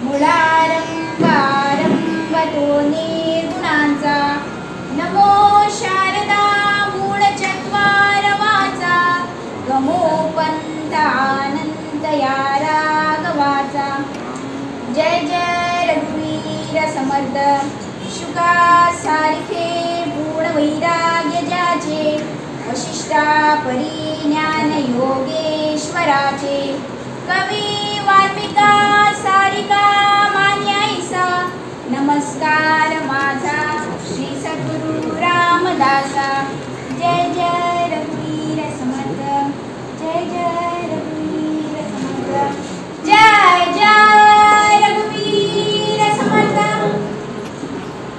मुळारंभारंभतो निर्गुणांचा नमो शारदा मूळचत्वारवाचा गमोपंथानंत या राघवाचा जय जय रघुवीर समर्थ शुका सारखे पूर्ण वैराग्य ज्याचे वशिष्ठा परिज्ञान योगेश्वराचे कवी वाल्मिका सारिका मान्याईसा नमस्कार माझा श्री सद्गुरु रामदासा जय जय रघुवीर समर्थ जय जय रघुवीर समर्थ जय जय रघुवीर समर्थ।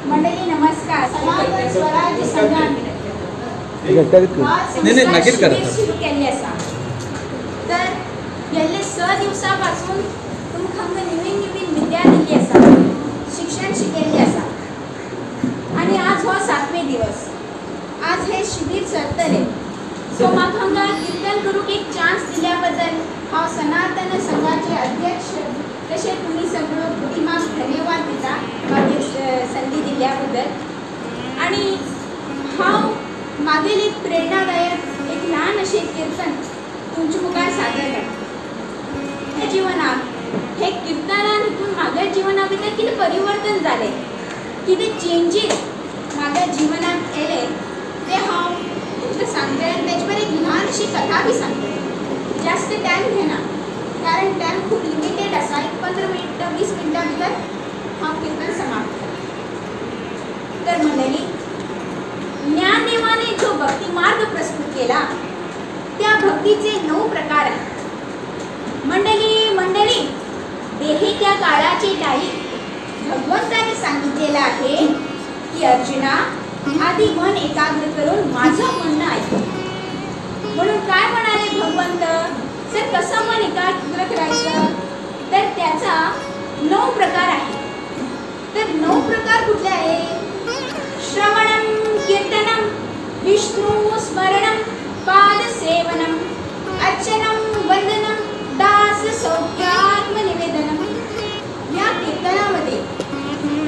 मंडळी नमस्कार। स्वराज्य संग्राम सुरू केले असा तर गेले 6 दिवसापासून तुमकां नवीन नवीन विद्या दिली असा शिक्षण शिकयले असा आणि आज हो 7वे दिवस आज हे शिबिर सरतले सो म्हाका हांगा कीर्तन करूंक एक चान्स दिल्याबद्दल हांव सनातन संघाचे अध्यक्ष तशें तुमी सगळो कुटुंबाक धन्यवाद दिता म्हाका संधी दिल्याबद्दल आणि हांव मागील एक प्रेरणादायक एक ल्हान अशें कीर्तन तुमच्या मुखार सादर करता। जीवनात हे कीर्तनान हितून म्हाज्या जिवना भितर कितें परिवर्तन जालें कितें चेंजीस म्हाज्या जिवनात येले ते हांव तुमकां सांगतलें आनी तेजे पर एक ल्हान अशी कथा बी सांगतलें। जास्त टायम घेना कारण टायम खूब लिमिटेड आसा एक 15 मिनटां 20 मिनटां भितर हांव कीर्तन समाप्त करता। तर मंडळी ज्ञानदेवाने जो भक्ती मार्ग प्रस्तुत केला त्या भक्तीचे 9 प्रकार आहेत। मंडळी देही त्या काळाची टाळी भगवंताने सांगितलेलं आहे की अर्जुना आधी मन एकाग्र करून माझं म्हणणं ऐक। म्हणून काय म्हणाले भगवंत तर कसं मन एकाग्र करायचं तर त्याचा 9 प्रकार आहे। तर 9 प्रकार कुठले आहे श्रवणम कीर्तनम विष्णु स्मरणम पाद सेवनम अर्चनम वंदनम दास सौख्यात्म निवेदनम। या कीर्तनामध्ये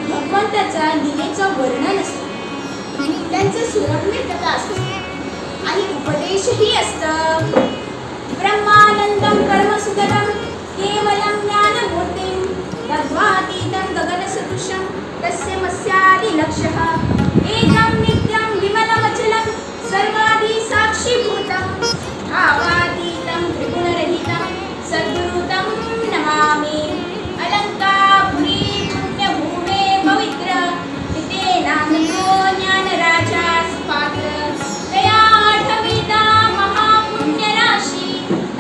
भगवंताचा लीलेचं वर्णन असतं त्यांचं सुरम्य कथा असते आणि उपदेशही असतं। ब्रह्मानंदम कर्मसुगतम केवलम ज्ञानमूर्तिं तद्वातीतं गगनसदृशं तस्य मस्यादि लक्ष्यः एकं नित्यं विमलमचलं सर्वादि साक्षीभूतं भावातीतं त्रिगुणरहितं सद्गुरुतं नमामि। अलंकापुरी पुण्यभूमे पवित्र पितेनानन्दो ज्ञानराजा सुपात्र दया आठविता महापुण्यराशी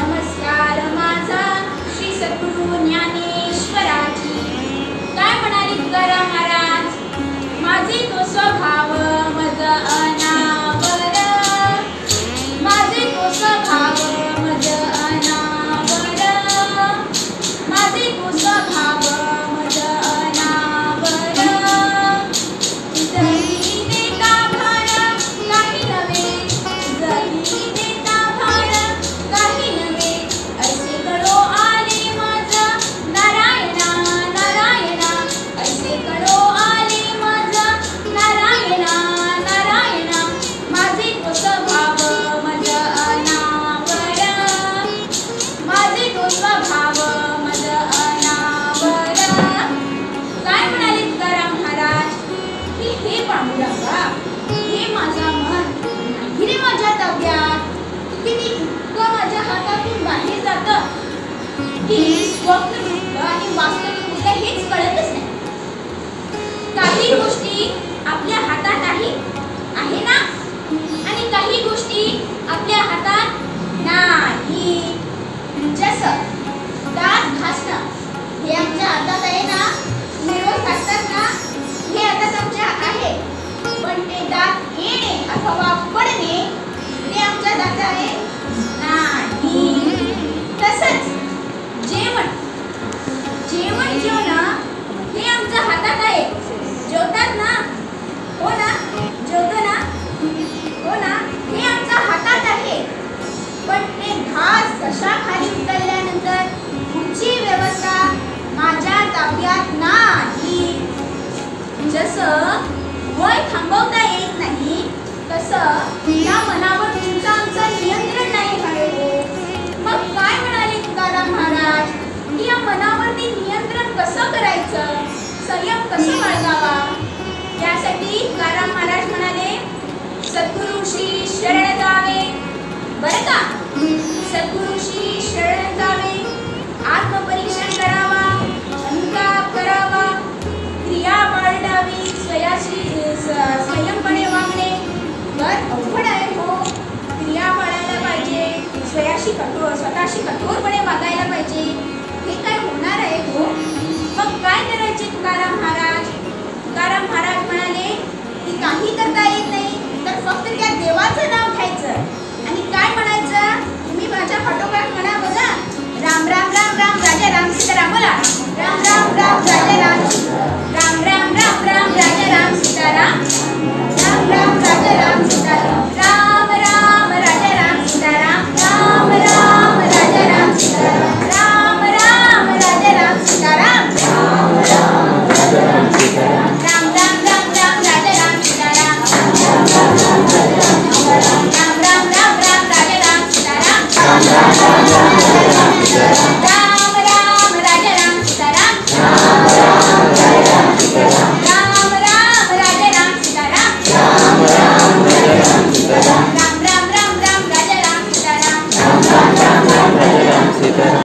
नमस्कार माझा श्री सद्गुरु ज्ञानेश्वराची। काय म्हणाले तुकाराम महाराज माझे तो स्वभाव मज अनावर माझे तो स्वभाव मज अनावर माझे तो स्वभाव मज अनावर जरी देता भार काही नव्हे जरी देता भार काही नव्हे ऐसे कळो आले माझ नारायणा नारायणा ऐसे कळो आले माझ नारायणा नारायणा माझे तो स्वभाव मज अनावर माझे तो स्वभाव मज अनावर। काय म्हणाले तुकाराम महाराज की हे पांडुरंगा हे माझा मन नाही रे माझ्या ताब्यात किती इतकं माझ्या हातातून बाहेर जातं की स्वप्न आणि वास्तविक हेच कळतच नाही। काही गोष्टी आपल्या हातात आहे ना आणि काही गोष्टी आपल्या हातात नाही। जसं दात घासणं हे आमच्या हातात आहे ना तुम्ही रोज घासतात ना हे हातात आमच्या आहे पण ते दात येणे अथवा पडणे ते आमच्या हातात आहे नाही। तसंच जेवण जेवणं हे आमच्या हातात आहे जेवतात ना हो ना जेवतो ना हो ना हे आमच्या हातात आहे पण ते घास कशा खाली उतरल्यानंतर पुढची व्यवस्था माझ्या ताब्यात बरं का? सद्गुरू श्री शरण जावे आत्म